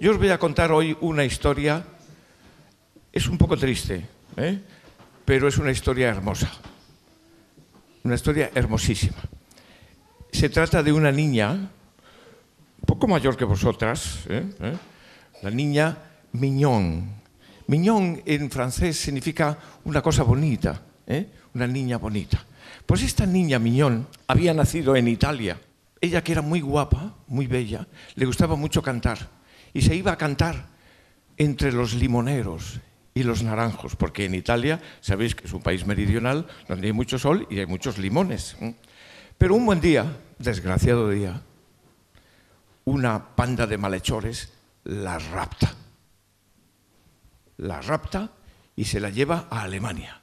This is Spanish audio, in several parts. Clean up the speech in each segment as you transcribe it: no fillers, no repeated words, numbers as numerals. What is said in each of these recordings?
Yo os voy a contar hoy una historia, es un poco triste, pero es una historia hermosa, una historia hermosísima. Se trata de una niña, un poco mayor que vosotras, la niña Mignon. Mignon en francés significa una cosa bonita, una niña bonita. Pues esta niña Mignon había nacido en Italia. Ella, que era muy guapa, muy bella, le gustaba mucho cantar. Y se iba a cantar entre los limoneros y los naranjos, porque en Italia, sabéis que es un país meridional donde hay mucho sol y hay muchos limones. Pero un buen día, desgraciado día, una panda de malhechores la rapta. La rapta y se la lleva a Alemania.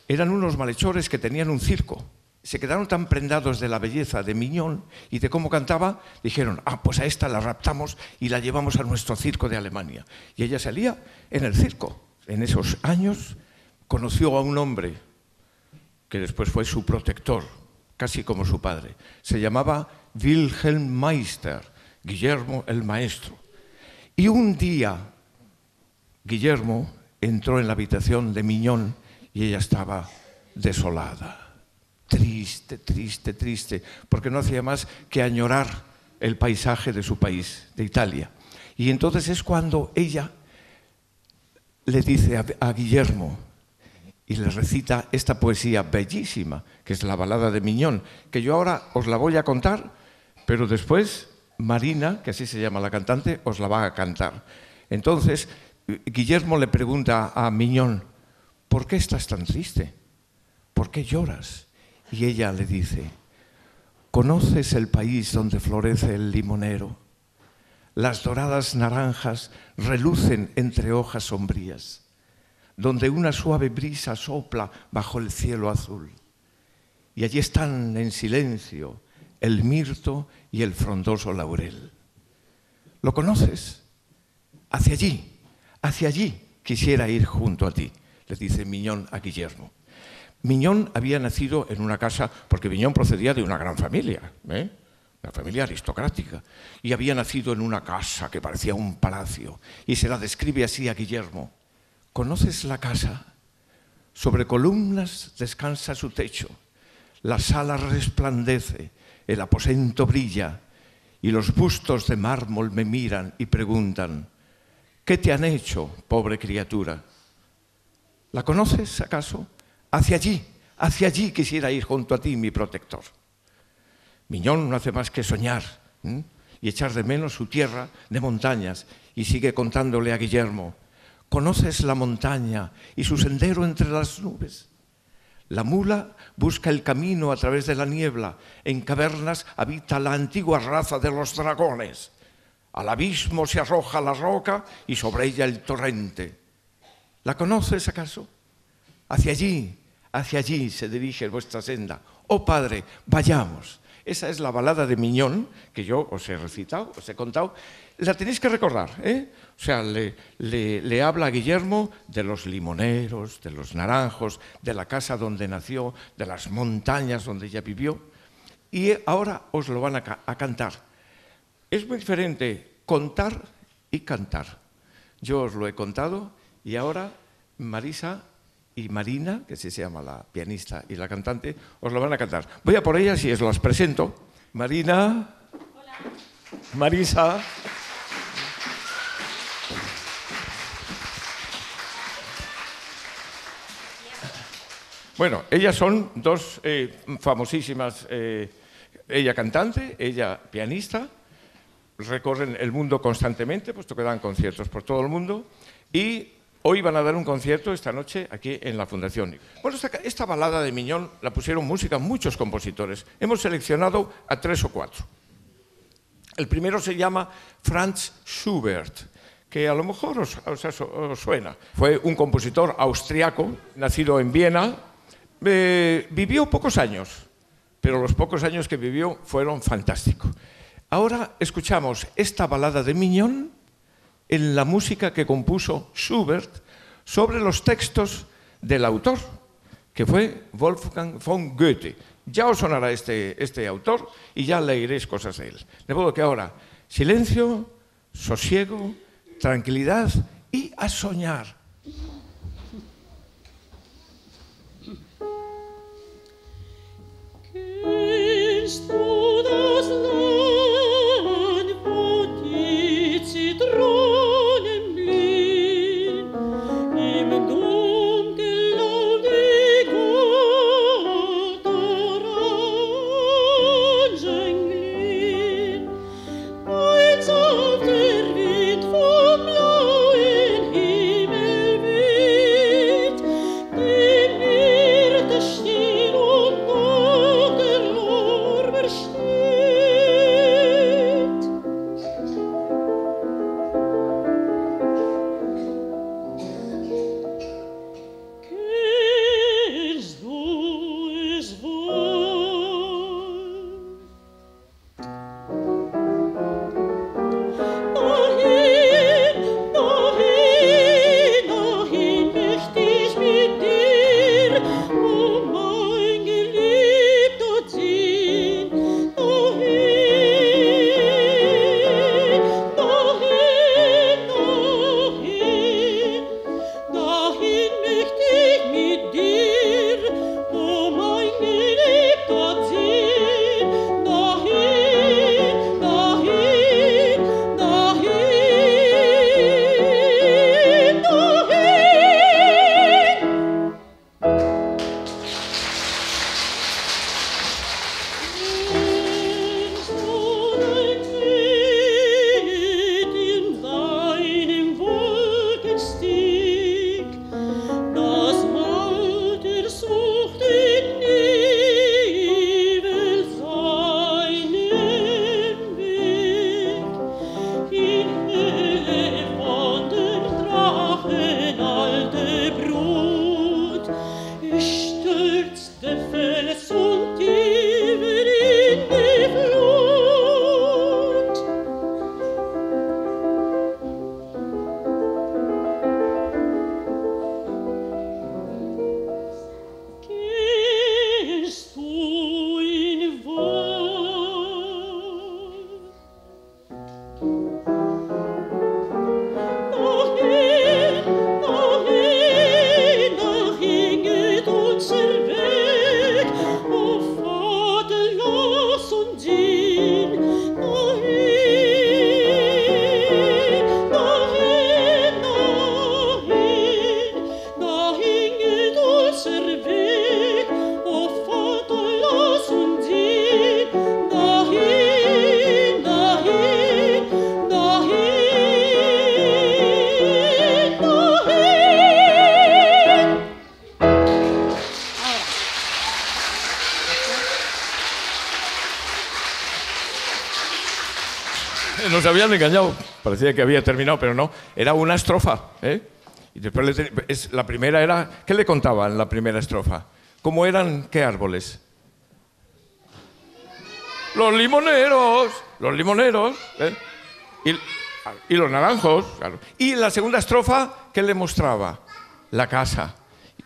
Eran unos malhechores que tenían un circo. Se quedaron tan prendados de la belleza de Mignon y de cómo cantaba, dijeron, pues a esta la raptamos y la llevamos a nuestro circo de Alemania. Y ella salía en el circo. En esos años conoció a un hombre que después fue su protector, casi como su padre. Se llamaba Wilhelm Meister, Guillermo el Maestro. Y un día Guillermo entró en la habitación de Mignon y ella estaba desolada. Triste, triste, triste, porque no hacía más que añorar el paisaje de su país, de Italia. Y entonces es cuando ella le dice a Guillermo y le recita esta poesía bellísima, que es la balada de Mignon, que yo ahora os la voy a contar, pero después Marina, que así se llama la cantante, os la va a cantar. Entonces Guillermo le pregunta a Mignon, ¿por qué estás tan triste? ¿Por qué lloras? Y ella le dice, ¿conoces el país donde florece el limonero? Las doradas naranjas relucen entre hojas sombrías, donde una suave brisa sopla bajo el cielo azul. Y allí están en silencio el mirto y el frondoso laurel. ¿Lo conoces? Hacia allí quisiera ir junto a ti, le dice Mignon a Guillermo. Mignon había nacido en una casa, porque Mignon procedía de una gran familia, una familia aristocrática, y había nacido en una casa que parecía un palacio, y se la describe así a Guillermo. ¿Conoces la casa? Sobre columnas descansa su techo, la sala resplandece, el aposento brilla, y los bustos de mármol me miran y preguntan, ¿qué te han hecho, pobre criatura? ¿La conoces, acaso? Hacia allí quisiera ir junto a ti, mi protector. Mignon no hace más que soñar y echar de menos su tierra de montañas y sigue contándole a Guillermo, ¿conoces la montaña y su sendero entre las nubes? La mula busca el camino a través de la niebla, en cavernas habita la antigua raza de los dragones. Al abismo se arroja la roca y sobre ella el torrente. ¿La conoces acaso? Hacia allí se dirige vuestra senda. Oh Padre, vayamos. Esa es la balada de Mignon, que yo os he recitado, os he contado. La tenéis que recordar, O sea, le habla a Guillermo de los limoneros, de los naranjos, de la casa donde nació, de las montañas donde ella vivió. Y ahora os lo van a cantar. Es muy diferente contar y cantar. Yo os lo he contado y ahora Marisa y Marina, que así se llama la pianista y la cantante, os lo van a cantar. Voy a por ellas y os las presento. Marina. Hola. Marisa. Bueno, ellas son dos famosísimas, ella cantante, ella pianista, recorren el mundo constantemente, puesto que dan conciertos por todo el mundo, y hoy van a dar un concierto esta noche aquí en la Fundación. Bueno, esta balada de Mignon la pusieron música muchos compositores. Hemos seleccionado a 3 o 4. El primero se llama Franz Schubert, que a lo mejor os suena. Fue un compositor austriaco, nacido en Viena. Vivió pocos años, pero los pocos años que vivió fueron fantásticos. Ahora escuchamos esta balada de Mignon en la música que compuso Schubert sobre los textos del autor, que fue Wolfgang von Goethe. Ya os sonará este autor y ya leeréis cosas de él. De modo que ahora, silencio, sosiego, tranquilidad y a soñar. Nos habían engañado, parecía que había terminado, pero no, era una estrofa, ¿eh? Y después la primera era, ¿qué le contaban la primera estrofa? ¿Cómo eran qué árboles? Los limoneros, ¿eh? Y los naranjos, claro. Y en la segunda estrofa, ¿qué le mostraba? La casa.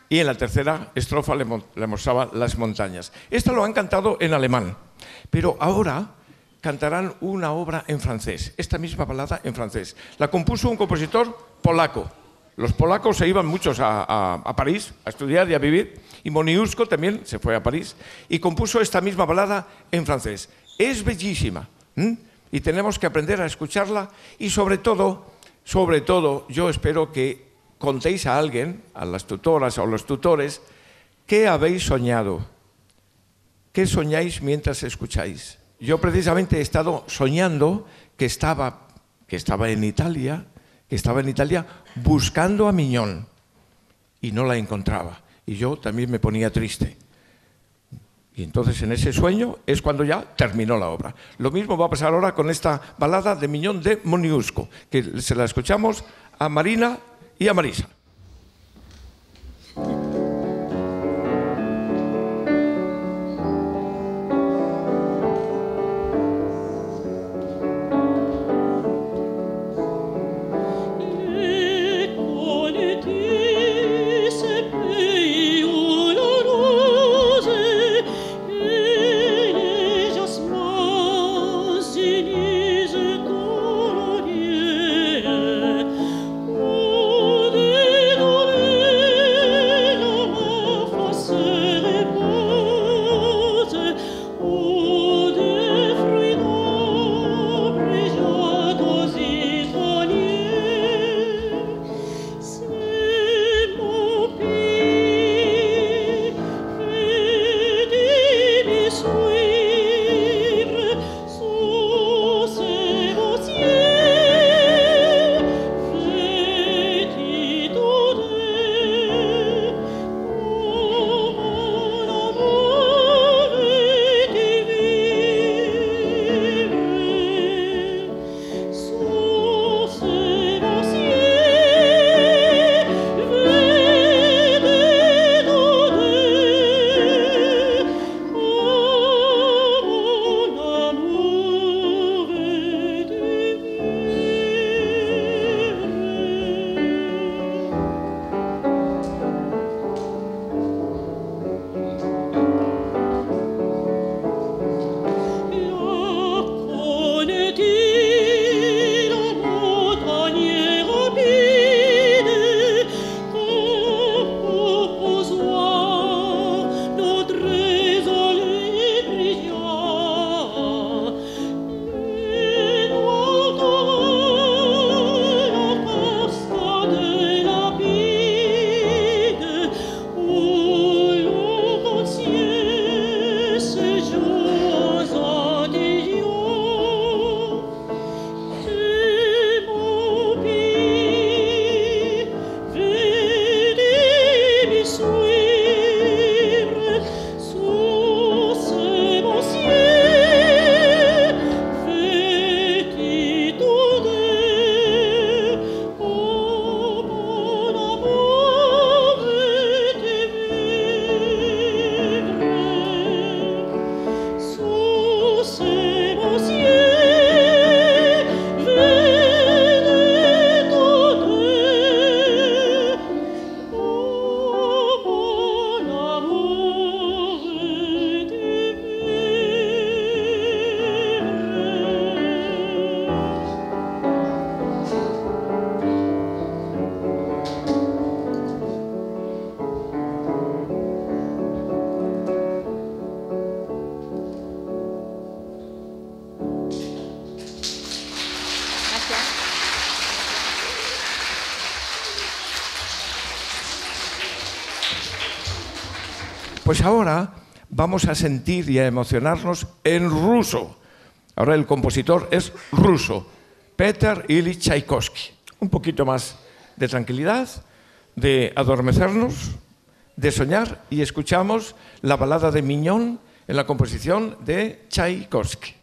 Y en la tercera estrofa le mostraba las montañas. Esta lo han cantado en alemán, pero ahora cantarán una obra en francés, esta misma balada en francés. La compuso un compositor polaco. Los polacos se iban muchos a París a estudiar y a vivir, y Moniuszko también se fue a París y compuso esta misma balada en francés. Es bellísima, y tenemos que aprender a escucharla, y sobre todo, yo espero que contéis a alguien, a las tutoras o los tutores, qué habéis soñado, qué soñáis mientras escucháis. Yo precisamente he estado soñando que estaba en Italia, buscando a Miñón y no la encontraba. Y yo también me ponía triste. Y entonces en ese sueño es cuando ya terminó la obra. Lo mismo va a pasar ahora con esta balada de Miñón de Moniuszko, que se la escuchamos a Marina y a Marisa. Pues ahora vamos a sentir y a emocionarnos en ruso. Ahora el compositor es ruso, Peter Ilich Tchaikovsky. Un poquito más de tranquilidad, de adormecernos, de soñar, y escuchamos la balada de Mignon en la composición de Tchaikovsky.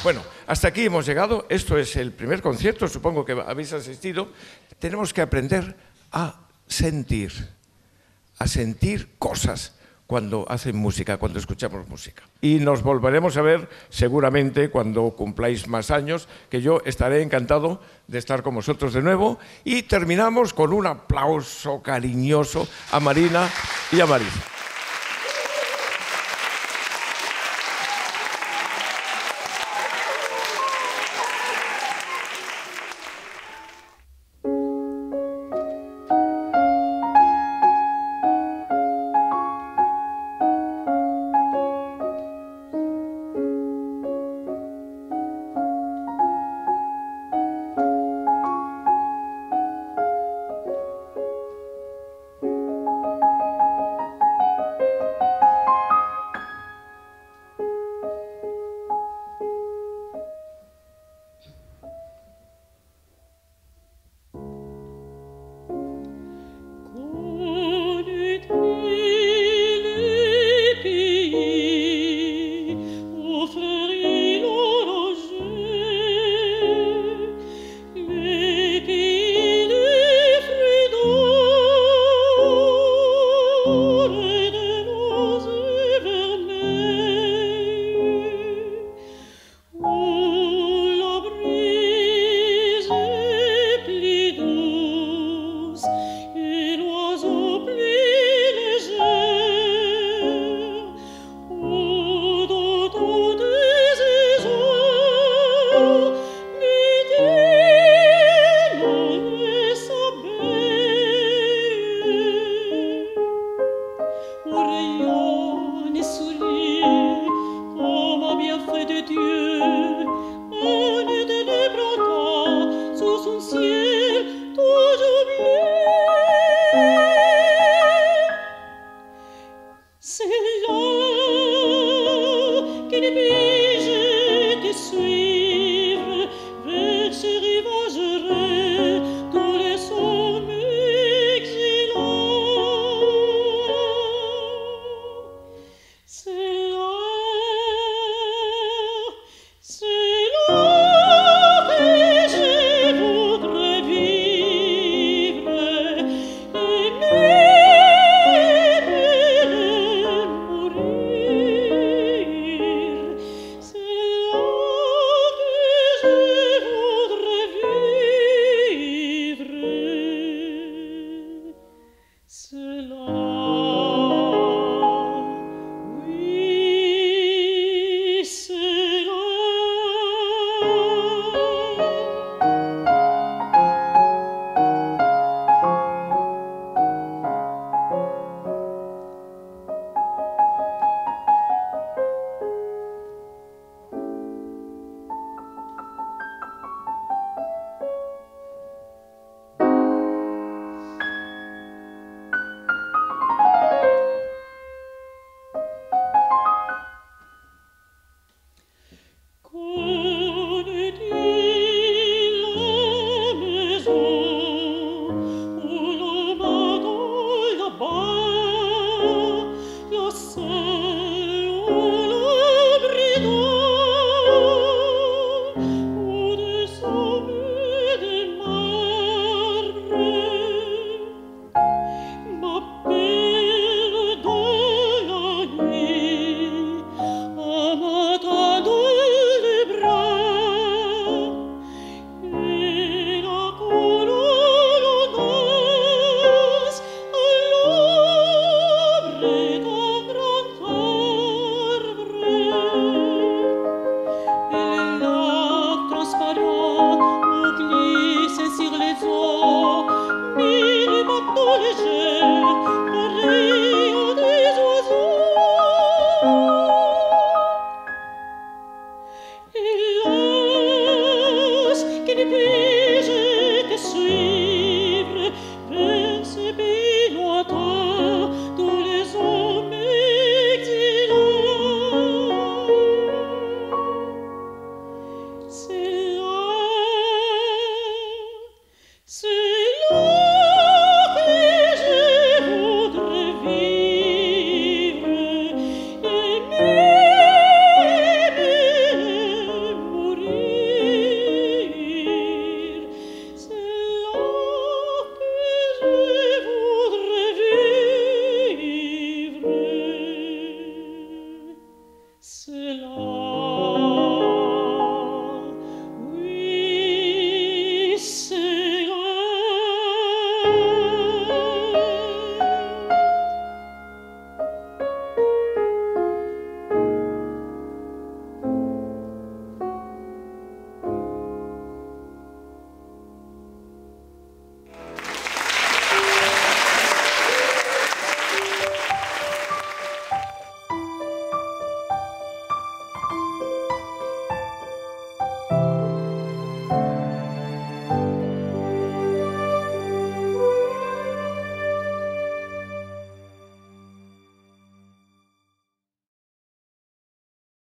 Bueno, hasta aquí hemos llegado. Esto es el primer concierto, supongo que habéis asistido. Tenemos que aprender a sentir cosas cuando hacen música, cuando escuchamos música. Y nos volveremos a ver seguramente cuando cumpláis más años, que yo estaré encantado de estar con vosotros de nuevo. Y terminamos con un aplauso cariñoso a Marina y a Marisa. léger, pareil